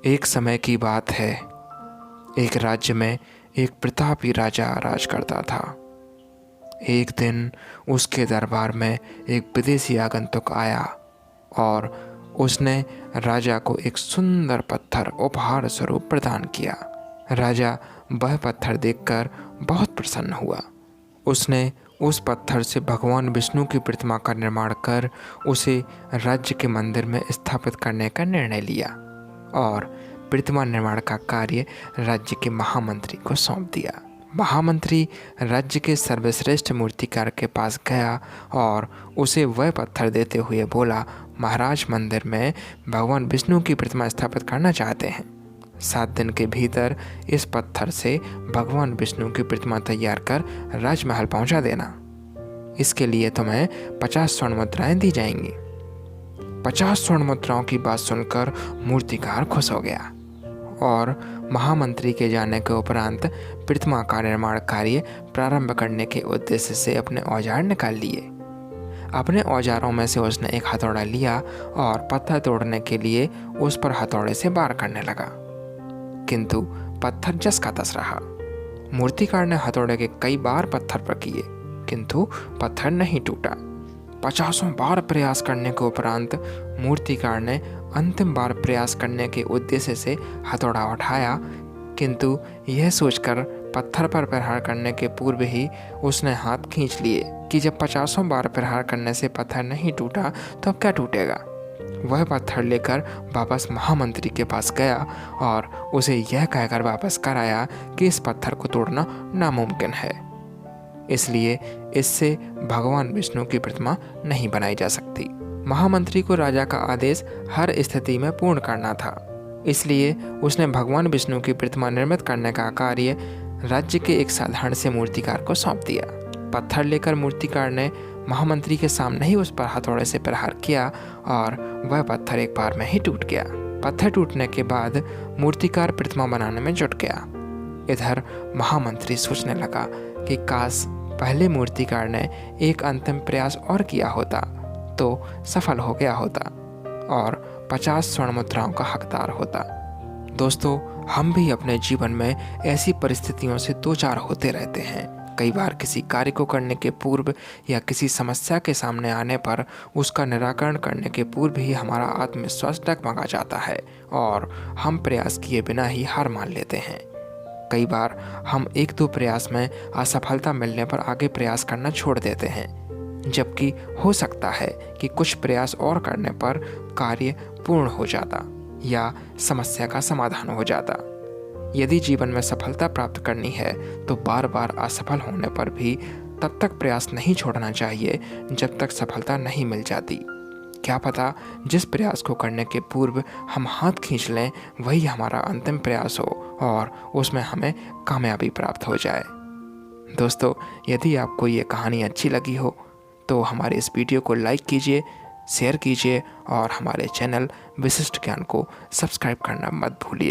एक समय की बात है। एक राज्य में एक प्रतापी राजा राज करता था। एक दिन उसके दरबार में एक विदेशी आगंतुक आया और उसने राजा को एक सुंदर पत्थर उपहार स्वरूप प्रदान किया। राजा वह पत्थर देखकर बहुत प्रसन्न हुआ। उसने उस पत्थर से भगवान विष्णु की प्रतिमा का निर्माण कर उसे राज्य के मंदिर में स्थापित करने का निर्णय लिया और प्रतिमा निर्माण का कार्य राज्य के महामंत्री को सौंप दिया। महामंत्री राज्य के सर्वश्रेष्ठ मूर्तिकार के पास गया और उसे वह पत्थर देते हुए बोला, महाराज, मंदिर में भगवान विष्णु की प्रतिमा स्थापित करना चाहते हैं। 7 दिन के भीतर इस पत्थर से भगवान विष्णु की प्रतिमा तैयार कर राजमहल पहुंचा देना। इसके लिए तुम्हें 50 स्वर्ण मुद्राएं दी जाएंगी। 50 स्वर्ण मुद्राओं की बात सुनकर मूर्तिकार खुश हो गया और महामंत्री के जाने के उपरांत प्रतिमा का निर्माण कार्य प्रारंभ करने के उद्देश्य से अपने औजार निकाल लिए। अपने औजारों में से उसने एक हथौड़ा लिया और पत्थर तोड़ने के लिए उस पर हथौड़े से वार करने लगा, किंतु पत्थर जस का तस रहा। मूर्तिकार ने हथौड़े के कई बार पत्थर पर किए, किंतु पत्थर नहीं टूटा। 50 बार प्रयास करने के उपरांत मूर्तिकार ने अंतिम बार प्रयास करने के उद्देश्य से हथौड़ा उठाया, किंतु यह सोचकर पत्थर पर प्रहार करने के पूर्व ही उसने हाथ खींच लिए कि जब 50 बार प्रहार करने से पत्थर नहीं टूटा तो अब क्या टूटेगा। वह पत्थर लेकर वापस महामंत्री के पास गया और उसे यह कहकर वापस कराया कि इस पत्थर को तोड़ना नामुमकिन है, इसलिए इससे भगवान विष्णु की प्रतिमा नहीं बनाई जा सकती। महामंत्री को राजा का आदेश हर स्थिति में पूर्ण करना था, इसलिए उसने भगवान विष्णु की प्रतिमा निर्मित करने का कार्य राज्य के एक साधारण से मूर्तिकार को सौंप दिया। पत्थर लेकर मूर्तिकार ने महामंत्री के सामने ही उस पर हथौड़े से प्रहार किया और वह पत्थर एक बार में ही टूट गया। पत्थर टूटने के बाद मूर्तिकार प्रतिमा बनाने में जुट गया। इधर महामंत्री सोचने लगा कि काश पहले मूर्तिकार ने एक अंतिम प्रयास और किया होता तो सफल हो गया होता और 50 स्वर्ण मुद्राओं का हकदार होता। दोस्तों, हम भी अपने जीवन में ऐसी परिस्थितियों से दो चार होते रहते हैं। कई बार किसी कार्य को करने के पूर्व या किसी समस्या के सामने आने पर उसका निराकरण करने के पूर्व ही हमारा आत्मविश्वास डगमगा जाता है और हम प्रयास किए बिना ही हार मान लेते हैं। कई बार हम 1-2 प्रयास में असफलता मिलने पर आगे प्रयास करना छोड़ देते हैं, जबकि हो सकता है कि कुछ प्रयास और करने पर कार्य पूर्ण हो जाता या समस्या का समाधान हो जाता। यदि जीवन में सफलता प्राप्त करनी है तो बार बार असफल होने पर भी तब तक प्रयास नहीं छोड़ना चाहिए जब तक सफलता नहीं मिल जाती। क्या पता जिस प्रयास को करने के पूर्व हम हाथ खींच लें वही हमारा अंतिम प्रयास हो और उसमें हमें कामयाबी प्राप्त हो जाए। दोस्तों, यदि आपको ये कहानी अच्छी लगी हो तो हमारे इस वीडियो को लाइक कीजिए, शेयर कीजिए और हमारे चैनल विशिष्ट ज्ञान को सब्सक्राइब करना मत भूलिए।